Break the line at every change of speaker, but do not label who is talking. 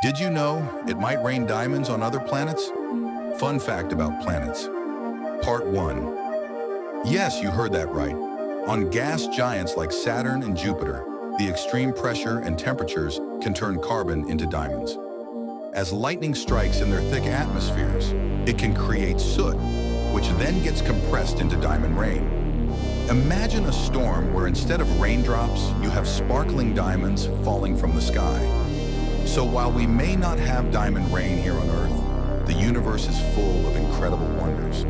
Did you know it might rain diamonds on other planets? Fun fact about planets. Part 1. Yes, you heard that right. On gas giants like Saturn and Jupiter, the extreme pressure and temperatures can turn carbon into diamonds. As lightning strikes in their thick atmospheres, it can create soot, which then gets compressed into diamond rain. Imagine a storm where instead of raindrops, you have sparkling diamonds falling from the sky. So while we may not have diamond rain here on Earth, the universe is full of incredible wonders.